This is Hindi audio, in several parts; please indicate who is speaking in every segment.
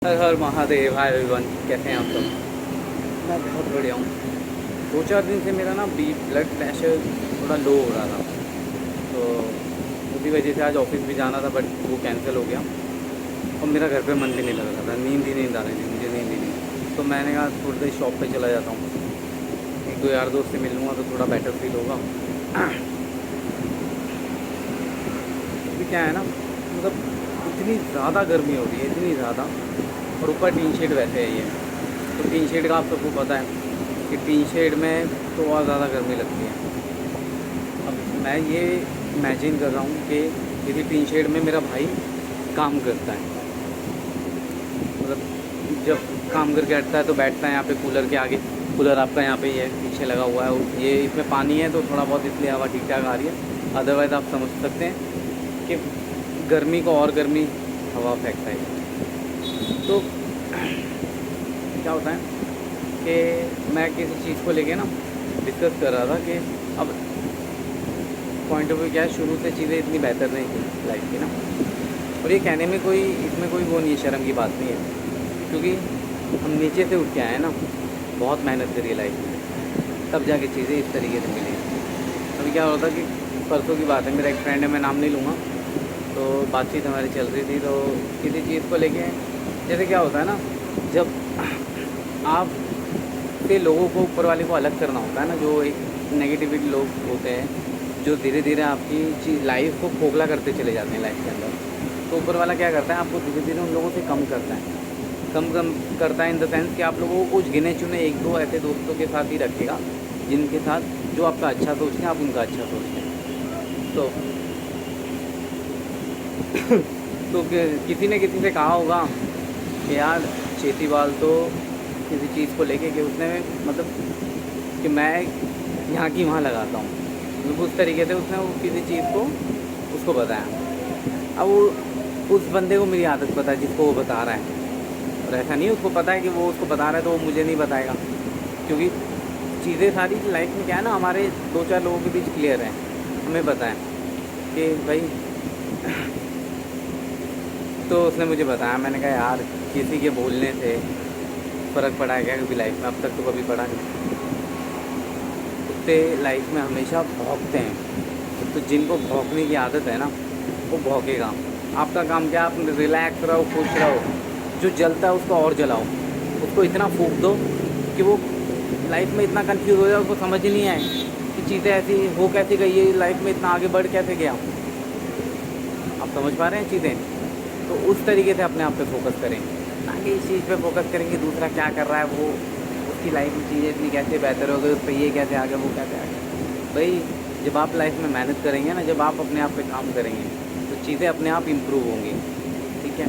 Speaker 1: हर हर महादेव। हाय एवरीवन, कैसे हैं आप सब? मैं बहुत बढ़िया हूँ। 2-4 दिन से मेरा ना ब्लड प्रेशर थोड़ा लो हो रहा था, तो उसी वजह से आज ऑफिस भी जाना था, बट वो कैंसिल हो गया। और मेरा घर पे मन भी नहीं लग रहा था, नींद ही नींद आ रही थी, मुझे नींद ही नहीं। तो मैंने कहा थोड़ी देर शॉप पे चला जाता हूँ, एक दो यार दोस्त से मिल लूँगा तो थोड़ा बेटर फील होगा। अभी क्या है ना, मतलब इतनी ज़्यादा गर्मी हो रही है, इतनी ज़्यादा। और ऊपर टीन शेड वैसे है ये, तो टीन शेड का आप सबको पता है कि टीन शेड में तो और ज़्यादा गर्मी लगती है। अब मैं ये इमेजिन कर रहा हूँ कि किसी टीन शेड में मेरा भाई काम करता है, मतलब जब काम करके हटता है तो बैठता है यहाँ पे कूलर के आगे। कूलर आपका यहाँ पे ये पीछे लगा हुआ है, ये इसमें पानी है तो थोड़ा बहुत इसलिए हवा ठीक ठाक आ रही है। अदरवाइज़ आप समझ सकते हैं कि गर्मी को और गर्मी हवा फेंकता है। तो क्या होता है कि मैं किसी चीज़ को लेके ना डिस्कस कर रहा था कि अब पॉइंट ऑफ व्यू क्या है, शुरू से चीज़ें इतनी बेहतर नहीं थी लाइफ की ना। और ये कहने में कोई, इसमें कोई वो नहीं है, शर्म की बात नहीं है, क्योंकि हम नीचे से उठ के आए हैं ना, बहुत मेहनत करी है लाइफ में, तब जाके चीज़ें इस तरीके से मिली। अभी क्या होता कि परसों की बात है, मेरा एक फ्रेंड है, मैं नाम नहीं लूँगा, तो बातचीत हमारी चल रही थी, तो किसी चीज़ को लेके, जैसे क्या होता है ना, जब आप से लोगों को, ऊपर वाले को अलग करना होता है ना, जो एक नेगेटिविटी लोग होते हैं जो धीरे धीरे आपकी चीज़ लाइफ को खोखला करते चले जाते हैं लाइफ के अंदर, तो ऊपर वाला क्या करता है, आपको धीरे धीरे उन लोगों से कम करता है, कम करता है इन द सेंस कि आप लोगों को कुछ गिने चुने एक दो ऐसे दोस्तों के साथ ही रखेगा जिनके साथ जो आपका अच्छा सोचते हैं, आप उनका अच्छा सोचते हैं। तो किसी ने किसी से कहा होगा कि यार चेतीवाल तो किसी चीज़ को लेके कि उसने, मतलब कि मैं यहाँ की वहाँ लगाता हूँ, मतलब उस तरीके से उसने वो किसी चीज़ को उसको बताया। अब वो उस बंदे को मेरी आदत पता है जिसको वो बता रहा है, और ऐसा नहीं उसको पता है कि वो उसको बता रहा है तो वो मुझे नहीं बताएगा, क्योंकि चीज़ें सारी लाइफ में क्या है ना, हमारे 2-4 लोगों के बीच क्लियर है, हमें पता है कि भाई। तो उसने मुझे बताया, मैंने कहा यार किसी के बोलने से फ़र्क पड़ा है क्या कभी लाइफ में? अब तक तो कभी पड़ा नहीं। कुत्ते लाइफ में हमेशा भौंकते हैं, तो जिनको भौंकने की आदत है ना, वो भौंकेगा। आपका काम क्या, आप रिलैक्स रहो, खुश रहो, जो जलता है उसको और जलाओ, उसको इतना फूंक दो कि वो लाइफ में इतना कंफ्यूज हो जाए, उसको समझ ही नहीं आए कि चीज़ें ऐसी हो कैसे गई, ये लाइफ में इतना आगे बढ़ कैसे गया। आप समझ पा रहे हैं चीज़ें? तो उस तरीके से अपने आप पे फोकस करें, ना कि इस चीज़ पे फोकस करेंगे दूसरा क्या कर रहा है, वो उसकी लाइफ में चीज़ें इतनी कैसे बेहतर हो गई, उस पर ये कैसे आ गया, वो कैसे आ गया। भाई जब आप लाइफ में मेहनत करेंगे ना, जब आप अपने आप पे काम करेंगे, तो चीज़ें अपने आप इम्प्रूव होंगी। ठीक है,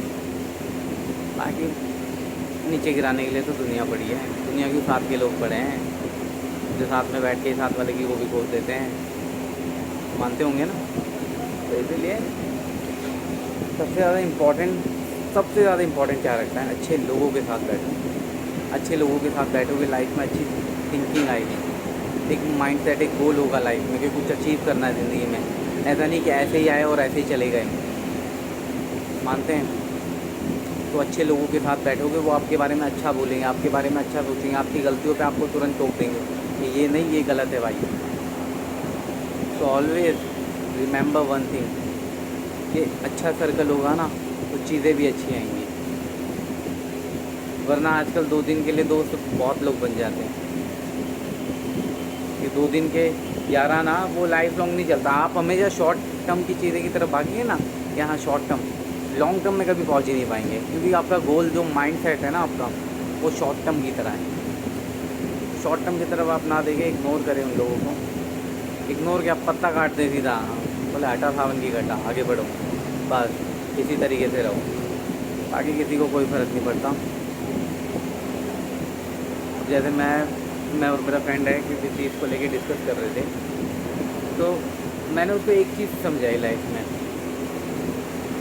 Speaker 1: बाकी नीचे गिराने के लिए तो दुनिया पड़ी है, दुनिया के साथ के लोग पड़े हैं जो साथ में बैठ के साथ वाले की वो भी खोल देते हैं, मानते होंगे ना। तो इसीलिए सबसे ज़्यादा इम्पोर्टेंट क्या रखता है, अच्छे लोगों के साथ बैठो। अच्छे लोगों के साथ बैठोगे, लाइफ में अच्छी थिंकिंग आएगी, एक माइंडसेट, एक गोल होगा लाइफ में कि कुछ अचीव करना है ज़िंदगी में। ऐसा नहीं कि ऐसे ही आए और ऐसे ही चले गए, मानते हैं? तो अच्छे लोगों के साथ बैठोगे, वो आपके बारे में अच्छा बोलेंगे, आपके बारे में अच्छा सोचेंगे, आपकी गलतियों पे आपको तुरंत टोक देंगे कि ये नहीं, ये गलत है भाई। So always remember one thing, कि अच्छा सर्कल होगा ना तो चीज़ें भी अच्छी आएंगी, वरना आजकल 2 दिन के लिए दोस्त बहुत लोग बन जाते हैं। ये 2 दिन के याराना वो लाइफ लॉन्ग नहीं चलता। आप हमेशा शॉर्ट टर्म की चीज़ें की तरफ भागेंगे ना, यहाँ शॉर्ट टर्म, लॉन्ग टर्म में कभी पहुँच ही नहीं पाएंगे, क्योंकि आपका गोल, जो माइंड सेट है ना आपका, वो शॉर्ट टर्म की तरह है। शॉर्ट टर्म की तरफ आप ना देखें, इग्नोर करें उन लोगों को। इग्नोर क्या, पत्ता काट दें सीधा, बोले हटा सावन की घटा, आगे बढ़ो, बस इसी तरीके से रहो, बाकी किसी को कोई फ़र्क नहीं पड़ता। अब जैसे मैं और मेरा फ्रेंड है, किसी चीज़ को लेके डिस्कस कर रहे थे, तो मैंने उसको एक चीज़ समझाई लाइफ में,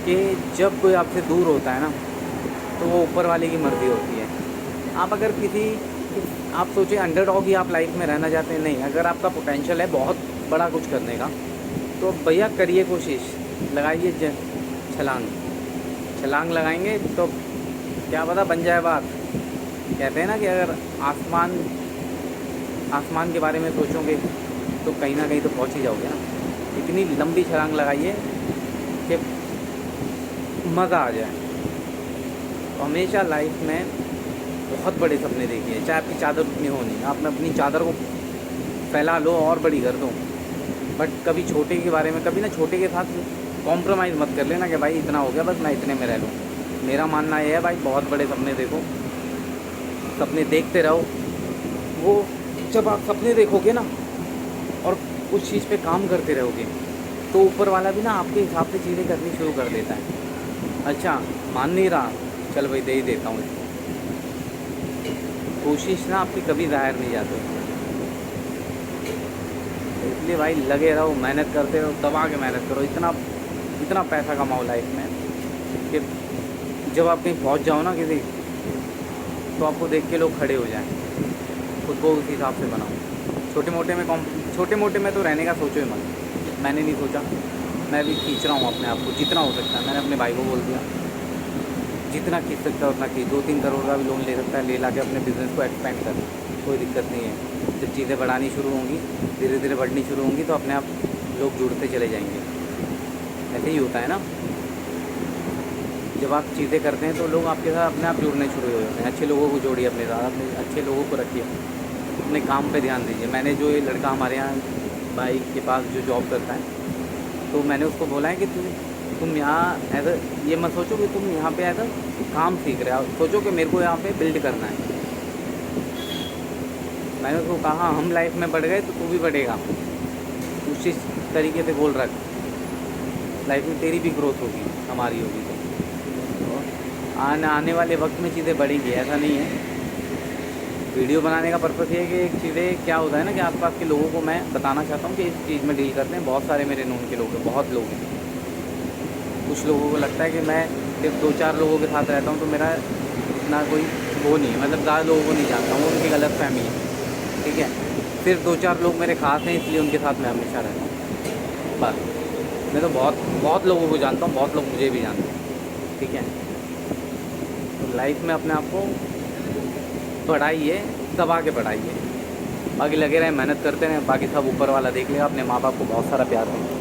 Speaker 1: कि जब कोई आपसे दूर होता है ना, तो वो ऊपर वाले की मर्ज़ी होती है। आप अगर आप सोचें अंडरडॉग ही आप लाइफ में रहना चाहते हैं, नहीं, अगर आपका पोटेंशियल है बहुत बड़ा कुछ करने का, तो भैया करिए कोशिश, लगाइए छलांग लगाएंगे तो क्या पता बन जाए बात। कहते हैं ना कि अगर आसमान आसमान के बारे में सोचोगे तो कहीं ना कहीं तो पहुंच ही जाओगे ना। इतनी लंबी छलांग लगाइए कि मज़ा आ जाए। तो हमेशा लाइफ में बहुत बड़े सपने देखिए, चाहे आपकी चादर उतनी हो नहीं, आपने अपनी चादर को फैला लो और बड़ी कर दो, बट कभी छोटे के बारे में, कभी ना छोटे के साथ कॉम्प्रोमाइज़ मत कर लेना कि भाई इतना हो गया बस मैं इतने में रह लूँ। मेरा मानना यह है भाई बहुत बड़े सपने देखो, सपने देखते रहो। वो जब आप सपने देखोगे ना और उस चीज़ पे काम करते रहोगे तो ऊपर वाला भी ना आपके हिसाब से चीज़ें करनी शुरू कर देता है। अच्छा मान नहीं रहा, चल भाई दे ही देता हूँ इसको। कोशिश ना आपकी कभी ज़ाहिर नहीं जाती। इसलिए भाई लगे रहो, मेहनत करते रहो, दबा के मेहनत करो। इतना पैसा कमाओ लाइफ में कि जब आप कहीं पहुँच जाओ ना किसी, तो आपको देख के लोग खड़े हो जाएं। खुद को उस हिसाब से बनाओ। छोटे मोटे में तो रहने का सोचो ही मत। मैंने नहीं सोचा, मैं भी खींच रहा हूँ अपने आप को जितना हो सकता है। मैंने अपने भाई को बोल दिया जितना खींच सकता है उतना खींच। 2-3 करोड़ का भी लोन ले सकता है, ले ला के अपने बिज़नेस को एक्सपेंड कर, कोई दिक्कत नहीं है। जब चीज़ें बढ़ानी शुरू होंगी, धीरे धीरे बढ़नी शुरू होंगी, तो अपने आप लोग जुड़ते चले जाएंगे। ऐसे ही होता है ना, जब आप चीज़ें करते हैं तो लोग आपके साथ अपने आप जुड़ने शुरू हो जाते हैं। अच्छे लोगों को जोड़िए अपने साथ, अपने अच्छे लोगों को रखिए, अपने काम पे ध्यान दीजिए। मैंने जो ये लड़का हमारे यहाँ भाई के पास जो जॉब करता है, तो मैंने उसको बोला है कि तुम यहाँ ऐसा ये मत सोचो कि तुम यहाँ पे ऐसा काम सीख रहे हो, सोचो कि मेरे को यहाँ पे बिल्ड करना है। मैंने उसको कहा हम लाइफ में बढ़ गए तो तू भी बढ़ेगा। उसी तरीके से गोल रख, लाइफ में तेरी भी ग्रोथ होगी, हमारी होगी। तो आने वाले वक्त में चीज़ें बढ़ेंगी, ऐसा नहीं है। वीडियो बनाने का पर्पज़ ये है कि एक चीज़ें क्या होता है ना कि आसपास के लोगों को मैं बताना चाहता हूँ कि इस चीज़ में डील करते हैं। बहुत सारे मेरे नोन के लोग हैं, बहुत लोग हैं। कुछ लोगों को लगता है कि मैं सिर्फ 2-4 लोगों के साथ रहता हूँ तो मेरा इतना कोई वो नहीं है, मतलब ज़्यादा लोगों को नहीं जानता हूँ, उनकी गलत फहमी है। ठीक है, सिर्फ 2-4 लोग मेरे खास हैं, इसलिए उनके साथ मैं हमेशा रहता हूँ बस। मैं तो बहुत लोगों को जानता हूँ, बहुत लोग मुझे भी जानते हैं। ठीक है, तो लाइफ में अपने आप को बढ़ाइए, दबा के बढ़ाइए। बाकी लगे रहें, मेहनत करते रहें, बाकी सब ऊपर वाला देख लेगा। अपने माँ बाप को बहुत सारा प्यार दें।